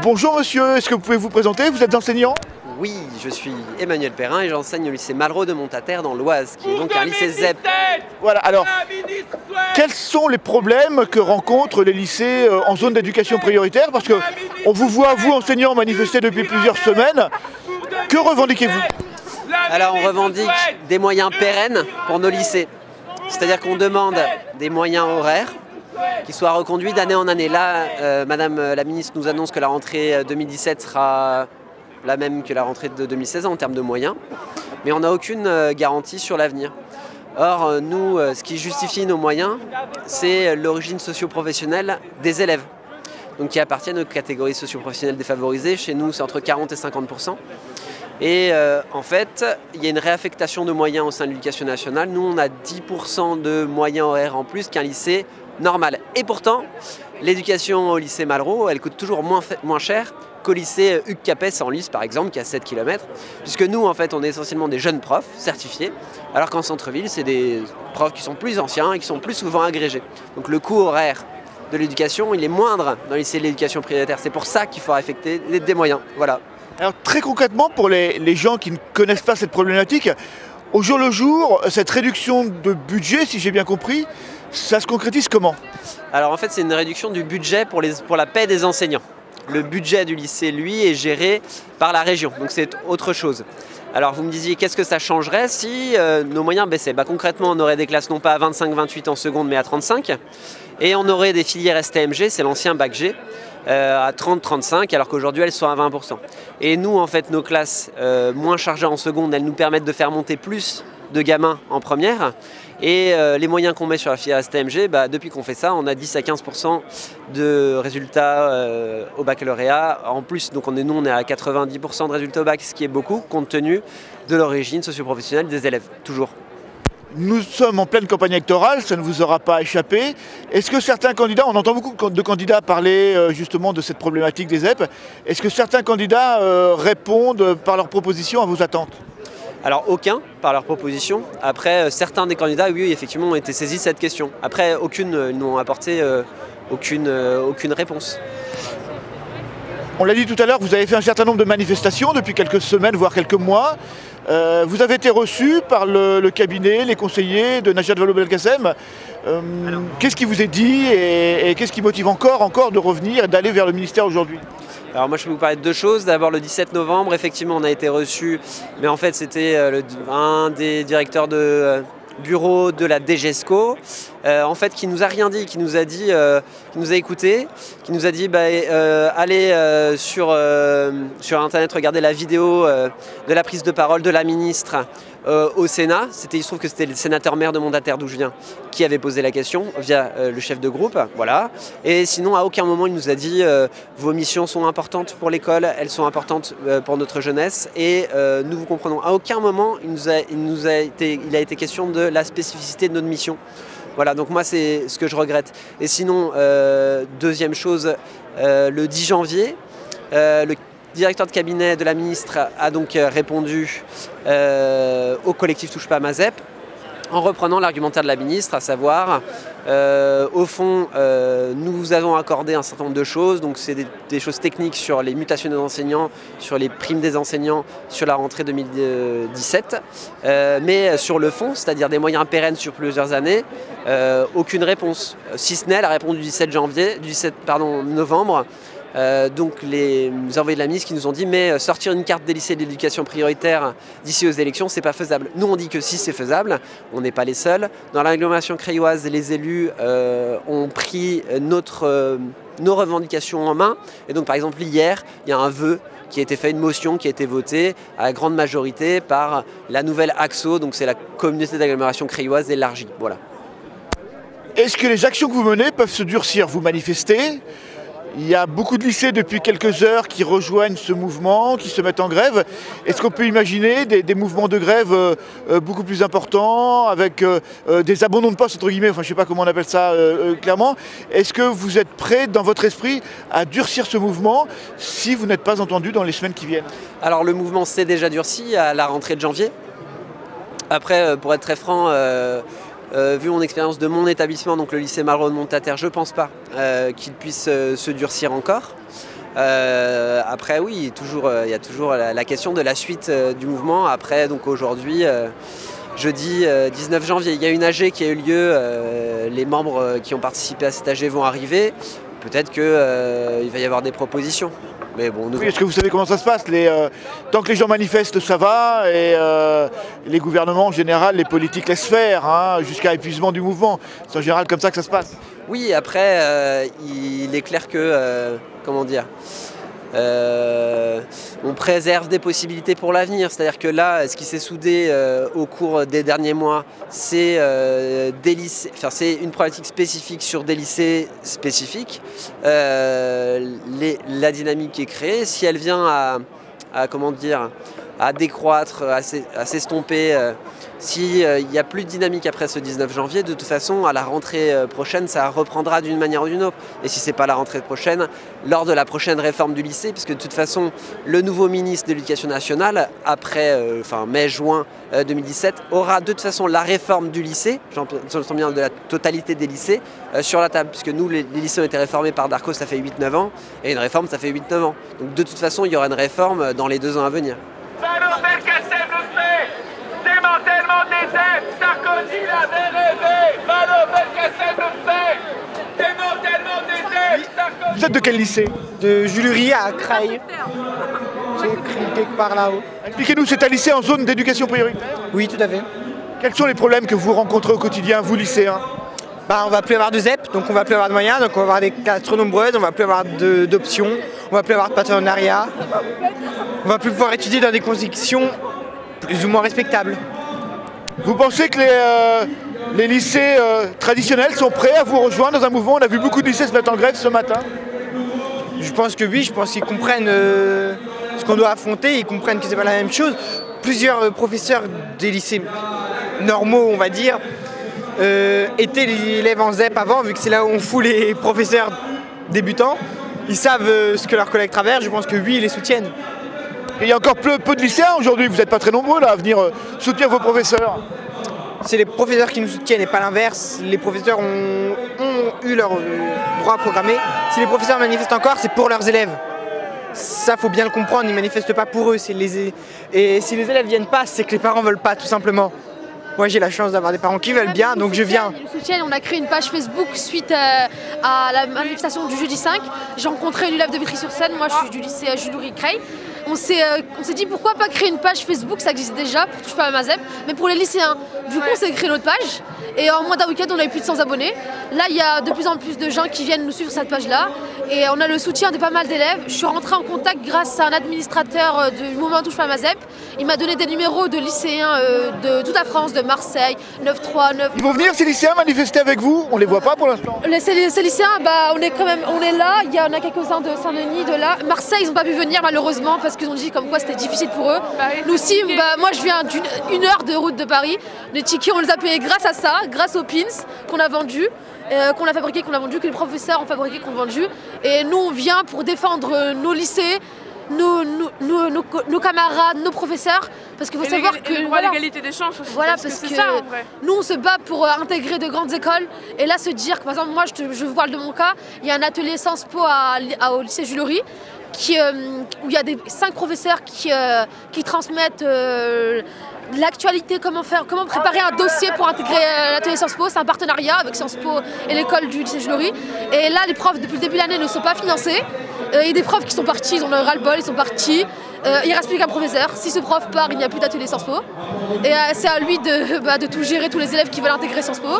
Bonjour monsieur, est-ce que vous pouvez vous présenter? Vous êtes enseignant? Oui, je suis Emmanuel Perrin et j'enseigne au lycée Malraux de Montataire dans l'Oise, qui est donc un lycée ZEP. Voilà, alors, quels sont les problèmes que rencontrent les lycées en zone d'éducation prioritaire? Parce que on vous voit, vous enseignants, manifester depuis plusieurs semaines. Que revendiquez-vous? Alors on revendique des moyens pérennes pour nos lycées. C'est-à-dire qu'on demande des moyens horaires qui soient reconduits d'année en année. Là, Madame la ministre nous annonce que la rentrée 2017 sera la même que la rentrée de 2016 en termes de moyens, mais on n'a aucune garantie sur l'avenir. Or, nous, ce qui justifie nos moyens, c'est l'origine socio-professionnelle des élèves, donc qui appartiennent aux catégories socio-professionnelles défavorisées. Chez nous, c'est entre 40 et 50%. Et en fait, il y a une réaffectation de moyens au sein de l'éducation nationale. Nous, on a 10% de moyens horaires en plus qu'un lycée normal. Et pourtant, l'éducation au lycée Malraux, elle coûte toujours moins cher qu'au lycée Hugues Capet en Lys, par exemple, qui a 7 km. Puisque nous, en fait, on est essentiellement des jeunes profs certifiés, alors qu'en centre-ville, c'est des profs qui sont plus anciens et qui sont plus souvent agrégés. Donc le coût horaire de l'éducation, il est moindre dans le lycée de l'éducation prioritaire. C'est pour ça qu'il faut affecter des moyens. Voilà. Alors très concrètement, pour les gens qui ne connaissent pas cette problématique, au jour le jour, cette réduction de budget, si j'ai bien compris, ça se concrétise comment? Alors en fait, c'est une réduction du budget pour la paie des enseignants. Le budget du lycée, lui, est géré par la région, donc c'est autre chose. Alors vous me disiez, qu'est-ce que ça changerait si nos moyens baissaient? Concrètement, on aurait des classes non pas à 25-28 en seconde, mais à 35. Et on aurait des filières STMG, c'est l'ancien bac G, à 30-35, alors qu'aujourd'hui elles sont à 20%. Et nous, en fait, nos classes moins chargées en seconde, elles nous permettent de faire monter plus de gamins en première. Et les moyens qu'on met sur la filière STMG, depuis qu'on fait ça, on a 10 à 15% de résultats au baccalauréat. En plus, donc nous on est à 90% de résultats au bac, ce qui est beaucoup, compte tenu de l'origine socio-professionnelle des élèves, toujours. Nous sommes en pleine campagne électorale, ça ne vous aura pas échappé. Est-ce que certains candidats, on entend beaucoup de candidats parler justement de cette problématique des ZEP, est-ce que certains candidats répondent par leurs propositions à vos attentes? Alors aucun par leur proposition. Après, certains des candidats, oui, effectivement, ont été saisis de cette question. Après, aucune n'ont apporté aucune réponse. On l'a dit tout à l'heure, vous avez fait un certain nombre de manifestations depuis quelques semaines, voire quelques mois. Vous avez été reçu par le cabinet, les conseillers de Najat Vallaud-Belkacem. Qu'est-ce qui vous est dit et qu'est-ce qui motive encore de revenir et d'aller vers le ministère aujourd'hui? Alors moi je peux vous parler de deux choses. D'abord le 17 novembre, effectivement on a été reçu, mais en fait c'était un des directeurs de bureau de la DGESCO, en fait qui nous a rien dit, qui nous a dit, qui nous a écouté, qui nous a dit allez sur internet regarder la vidéo de la prise de parole de la ministre au Sénat. Il se trouve que c'était le sénateur maire de Montataire d'où je viens qui avait posé la question via le chef de groupe, voilà. Et sinon à aucun moment il nous a dit vos missions sont importantes pour l'école, elles sont importantes pour notre jeunesse et nous vous comprenons. À aucun moment il a été question de la spécificité de notre mission. Voilà, donc moi c'est ce que je regrette. Et sinon, deuxième chose, le 10 janvier, le directeur de cabinet de la ministre a donc répondu au collectif Touche pas à ma ZEP en reprenant l'argumentaire de la ministre, à savoir, au fond, nous vous avons accordé un certain nombre de choses, donc c'est des choses techniques sur les mutations des enseignants, sur les primes des enseignants, sur la rentrée 2017, mais sur le fond, c'est-à-dire des moyens pérennes sur plusieurs années, aucune réponse, si ce n'est la réponse du 17 novembre. Donc les envoyés de la ministre qui nous ont dit mais sortir une carte des lycées d'éducation prioritaire d'ici aux élections c'est pas faisable. Nous on dit que si c'est faisable, on n'est pas les seuls. Dans l'agglomération crayoise, les élus ont pris nos revendications en main et donc par exemple hier il y a un vœu qui a été fait, une motion qui a été votée à la grande majorité par la nouvelle AXO, donc c'est la communauté d'agglomération crayoise élargie. Voilà. Est-ce que les actions que vous menez peuvent se durcir? Vous manifestez? Il y a beaucoup de lycées depuis quelques heures qui rejoignent ce mouvement, qui se mettent en grève. Est-ce qu'on peut imaginer des mouvements de grève beaucoup plus importants, avec des abandons de poste, entre guillemets, enfin je ne sais pas comment on appelle ça clairement. Est-ce que vous êtes prêt, dans votre esprit, à durcir ce mouvement si vous n'êtes pas entendu dans les semaines qui viennent? Alors le mouvement s'est déjà durci à la rentrée de janvier. Après, pour être très franc, vu mon expérience de mon établissement, donc le lycée Malraux de Montataire, je ne pense pas qu'il puisse se durcir encore. Après oui, il y a toujours la question de la suite du mouvement. Après donc aujourd'hui, jeudi 19 janvier, il y a une AG qui a eu lieu, les membres qui ont participé à cette AG vont arriver. Peut-être qu'il va y avoir des propositions. Mais bon, oui, est-ce que vous savez comment ça se passe? Tant que les gens manifestent, ça va, et les gouvernements en général, les politiques laissent faire, hein, jusqu'à épuisement du mouvement. C'est en général comme ça que ça se passe. Oui, après, il est clair que, comment dire, on préserve des possibilités pour l'avenir. C'est-à-dire que là, ce qui s'est soudé au cours des derniers mois, c'est c'est une problématique spécifique sur des lycées spécifiques. La dynamique qui est créée, si elle vient comment dire, à décroître, à s'estomper, s'il n'y a plus de dynamique après ce 19 janvier, de toute façon, à la rentrée prochaine, ça reprendra d'une manière ou d'une autre. Et si ce n'est pas la rentrée prochaine, lors de la prochaine réforme du lycée, puisque de toute façon, le nouveau ministre de l'Éducation nationale, après mai-juin 2017, aura de toute façon la réforme du lycée, j'entends bien de la totalité des lycées, sur la table, puisque nous, les lycées ont été réformés par Darcos, ça fait 8-9 ans, et une réforme, ça fait 8-9 ans. Donc de toute façon, il y aura une réforme dans les 2 ans à venir. Belkacem le fait. Démantèlement des aides, Sarkozy l'avait rêvé. Belkacem le fait. Démantèlement des aides, Sarkozy. Vous êtes de quel lycée? De Julery à Creil. J'ai écrit quelque part là-haut. Expliquez-nous, c'est un lycée en zone d'éducation prioritaire? Oui, tout à fait. Quels sont les problèmes que vous rencontrez au quotidien, vous lycéens? On va plus avoir de ZEP, donc on va plus avoir de moyens, donc on va avoir des classes trop nombreuses, on va plus avoir d'options, on va plus avoir de partenariat, on va plus pouvoir étudier dans des conditions plus ou moins respectables. Vous pensez que les lycées traditionnels sont prêts à vous rejoindre dans un mouvement? On a vu beaucoup de lycées se mettre en grève ce matin. Je pense que oui, je pense qu'ils comprennent ce qu'on doit affronter, ils comprennent que c'est pas la même chose. Plusieurs professeurs des lycées normaux, on va dire, étaient élèves en ZEP avant, vu que c'est là où on fout les professeurs débutants. Ils savent ce que leurs collègues traversent, je pense que oui, ils les soutiennent. Et il y a encore peu de lycéens aujourd'hui, vous n'êtes pas très nombreux là à venir soutenir vos professeurs. C'est les professeurs qui nous soutiennent et pas l'inverse. Les professeurs ont eu leur droit programmé. Si les professeurs manifestent encore, c'est pour leurs élèves. Ça, faut bien le comprendre, ils ne manifestent pas pour eux. Et si les élèves viennent pas, c'est que les parents veulent pas, tout simplement. Moi, j'ai la chance d'avoir des parents qui veulent bien, donc je viens. Ils nous soutiennent, on a créé une page Facebook suite à la manifestation du jeudi 5. J'ai rencontré une élève de Vitry-sur-Seine, moi je suis du lycée Julery-Creil. On s'est dit pourquoi pas créer une page Facebook, ça existe déjà pour Touche pas à ma ZEP, mais pour les lycéens. Du coup, on s'est créé notre page et en moins d'un week-end, on a eu plus de 100 abonnés. Là, il y a de plus en plus de gens qui viennent nous suivre sur cette page-là et on a le soutien de pas mal d'élèves. Je suis rentrée en contact grâce à un administrateur du mouvement Touche pas à ma ZEP. Il m'a donné des numéros de lycéens de toute la France, de Marseille, 9-3, 9. Ils vont venir ces lycéens manifester avec vous? On les voit pas pour l'instant. Ces lycéens, on est là. Il y en a quelques-uns de Saint-Denis, de là. Marseille, ils n'ont pas pu venir malheureusement parce qu'ils ont dit comme quoi c'était difficile pour eux. Nous aussi, moi je viens d'une heure de route de Paris. Les tickets, on les a payés grâce à ça, grâce aux pins qu'on a vendus. Qu'on a fabriqué, qu'on a vendu, que les professeurs ont fabriqué, qu'on a vendu. Et nous, on vient pour défendre nos lycées, nos camarades, nos professeurs, parce qu'il faut savoir que... le droit à l'égalité des chances aussi. Voilà, parce que c'est ça, en vrai. Nous, on se bat pour intégrer de grandes écoles. Et là, se dire que, par exemple, moi, je vous parle de mon cas, il y a un atelier Sciences Po au lycée Julery, où il y a 5 professeurs qui transmettent l'actualité, comment préparer un dossier pour intégrer l'atelier Sciences Po. C'est un partenariat avec Sciences Po et l'école du lycée Julery. Et là, les profs, depuis le début de l'année, ne sont pas financés. Il y a des profs qui sont partis, ils ont le ras-le-bol, ils sont partis. Il reste plus qu'un professeur. Si ce prof part, il n'y a plus d'atelier Sciences Po. Et c'est à lui de tout gérer, tous les élèves qui veulent intégrer Sciences Po.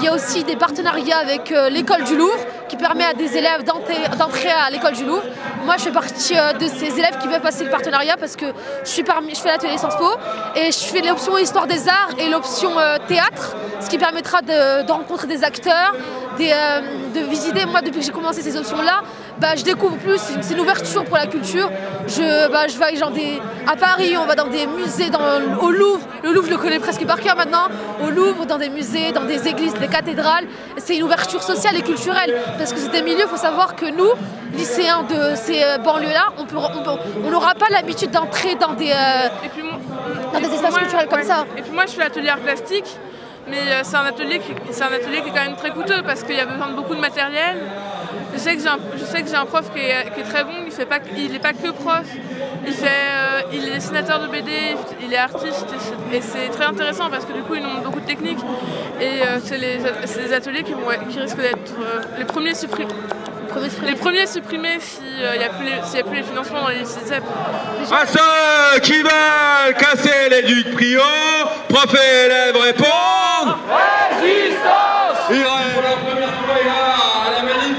Il y a aussi des partenariats avec l'école du Louvre, qui permet à des élèves d'entrer à l'école du Louvre. Moi, je fais partie de ces élèves qui veulent passer le partenariat parce que je fais l'atelier Sciences Po et je fais l'option Histoire des Arts et l'option Théâtre, ce qui permettra de rencontrer des acteurs, de visiter. Moi, depuis que j'ai commencé ces options-là, je découvre plus, c'est une ouverture pour la culture. Je vais à Paris, on va dans des musées, au Louvre. Le Louvre, je le connais presque par cœur maintenant. Au Louvre, dans des musées, dans des églises, des cathédrales. C'est une ouverture sociale et culturelle. Parce que c'est des milieux, il faut savoir que nous, lycéens de ces banlieues-là, on n'aura pas l'habitude d'entrer dans des espaces culturels comme ça. Et puis moi, je fais l'atelier art plastique. mais c'est un atelier qui est quand même très coûteux parce qu'il y a besoin de beaucoup de matériel. Je sais que j'ai un prof qui est très bon, il n'est pas que prof, il est dessinateur de BD, il est artiste et c'est très intéressant parce que du coup il montre beaucoup de techniques et c'est les ateliers qui risquent d'être les premiers supprimés. Les premiers supprimés s'il n'y a plus les financements dans les CEP. À ceux qui veulent casser l'éduc Prion, prof et élèves répondent résistance. Il rêve la première fois à la manif.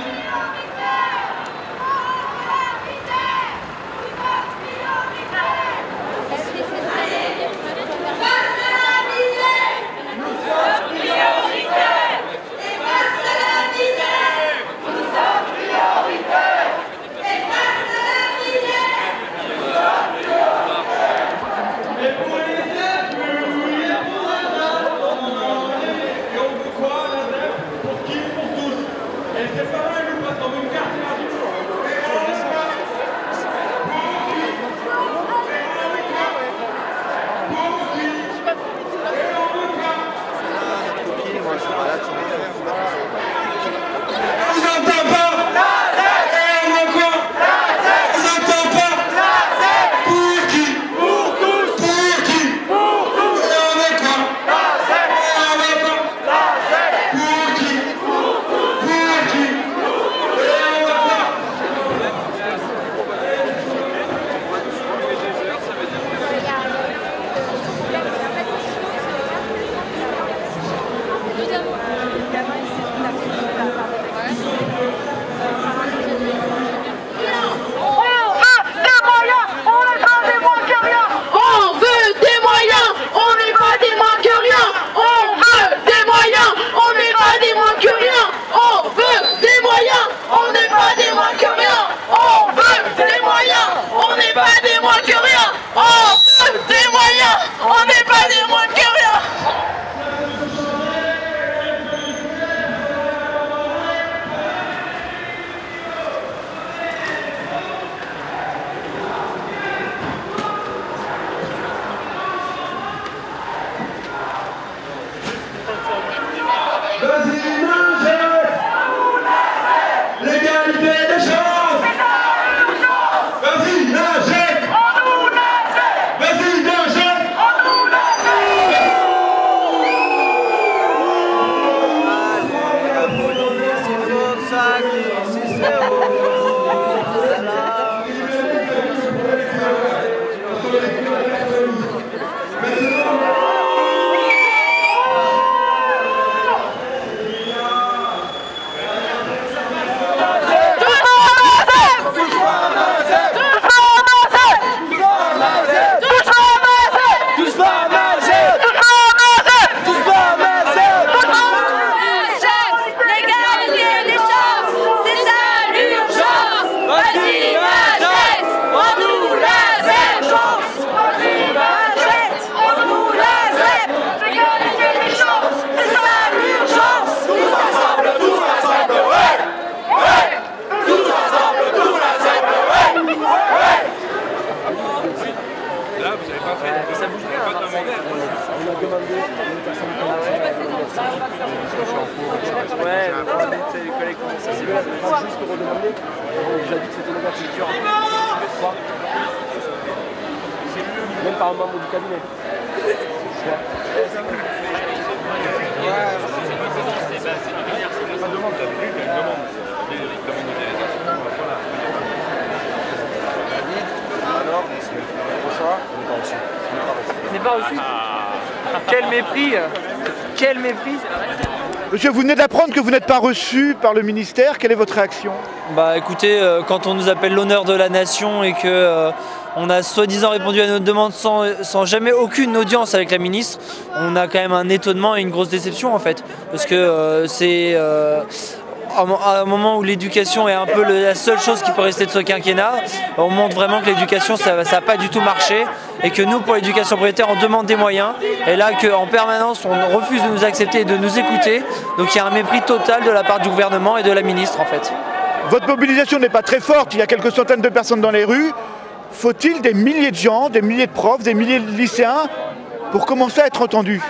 Même par un membre du cabinet. Alors, bonsoir. On n'est pas reçu. Quel mépris. Quel mépris. Monsieur, vous venez d'apprendre que vous n'êtes pas reçu par le ministère. Quelle est votre réaction? Bah écoutez, quand on nous appelle l'honneur de la nation et que on a soi-disant répondu à notre demande sans jamais aucune audience avec la ministre, on a quand même un étonnement et une grosse déception en fait. Parce que c'est à un moment où l'éducation est un peu la seule chose qui peut rester de ce quinquennat, on montre vraiment que l'éducation ça n'a pas du tout marché et que nous pour l'éducation prioritaire on demande des moyens et là qu'en permanence on refuse de nous accepter et de nous écouter, donc il y a un mépris total de la part du gouvernement et de la ministre en fait. Votre mobilisation n'est pas très forte, il y a quelques centaines de personnes dans les rues. Faut-il des milliers de gens, des milliers de profs, des milliers de lycéens pour commencer à être entendus?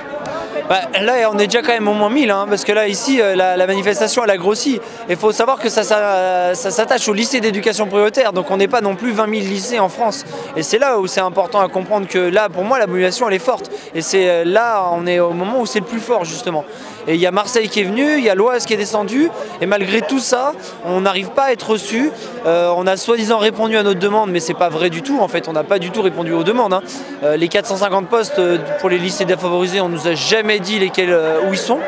Là, on est déjà quand même au moins 1000, hein, parce que là, ici, la manifestation, elle a grossi. Il faut savoir que ça s'attache au lycée d'éducation prioritaire, donc on n'est pas non plus 20 000 lycées en France. Et c'est là où c'est important à comprendre que là, pour moi, la mobilisation, elle est forte. Et c'est là, on est au moment où c'est le plus fort, justement. Et il y a Marseille qui est venu, il y a l'Oise qui est descendu, et malgré tout ça, on n'arrive pas à être reçu. On a soi-disant répondu à notre demande, mais c'est pas vrai du tout. En fait, on n'a pas du tout répondu aux demandes, hein. Les 450 postes pour les lycées défavorisés, on nous a jamais dit lesquels, où ils sont.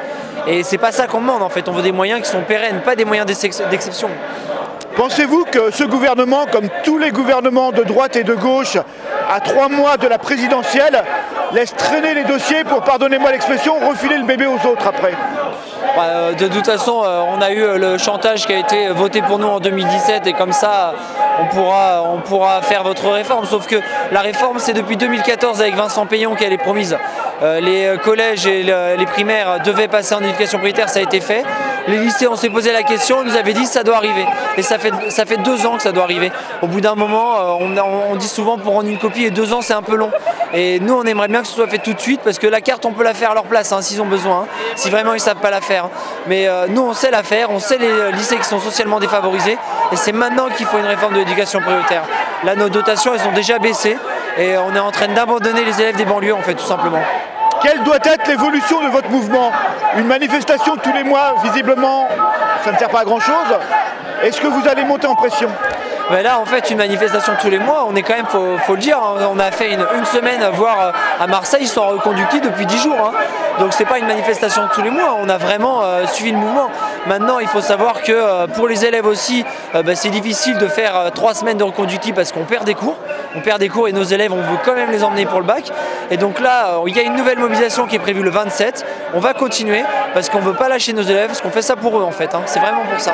Et c'est pas ça qu'on demande, en fait. On veut des moyens qui sont pérennes, pas des moyens d'exception. Pensez-vous que ce gouvernement, comme tous les gouvernements de droite et de gauche, à 3 mois de la présidentielle, laisse traîner les dossiers pour, pardonnez-moi l'expression, refiler le bébé aux autres après? De toute façon, on a eu le chantage qui a été voté pour nous en 2017 et comme ça, on pourra faire votre réforme. Sauf que la réforme, c'est depuis 2014 avec Vincent Payon qu'elle est promise. Les collèges et les primaires devaient passer en éducation prioritaire, ça a été fait. Les lycées, on s'est posé la question, on nous avait dit que ça doit arriver. Et ça fait 2 ans que ça doit arriver. Au bout d'un moment, on dit souvent pour rendre une copie, et 2 ans c'est un peu long. Et nous, on aimerait bien que ce soit fait tout de suite, parce que la carte, on peut la faire à leur place, hein, s'ils ont besoin, hein, si vraiment ils ne savent pas la faire. Mais nous, on sait la faire, on sait les lycées qui sont socialement défavorisés, et c'est maintenant qu'il faut une réforme de l'éducation prioritaire. Là, nos dotations, elles ont déjà baissé, et on est en train d'abandonner les élèves des banlieues, en fait, tout simplement. Quelle doit être l'évolution de votre mouvement? Une manifestation tous les mois, visiblement, ça ne sert pas à grand-chose. Est-ce que vous allez monter en pression? Là, en fait, une manifestation tous les mois, on est quand même, faut le dire, hein, on a fait une semaine, voire à Marseille, ils sont reconductibles depuis 10 jours. Hein. Donc c'est pas une manifestation tous les mois, on a vraiment suivi le mouvement. Maintenant, il faut savoir que pour les élèves aussi, c'est difficile de faire 3 semaines de reconductible parce qu'on perd des cours. On perd des cours et nos élèves, on veut quand même les emmener pour le bac. Et donc là, il y a une nouvelle mobilisation qui est prévue le 27. On va continuer parce qu'on ne veut pas lâcher nos élèves, parce qu'on fait ça pour eux en fait. Hein. C'est vraiment pour ça.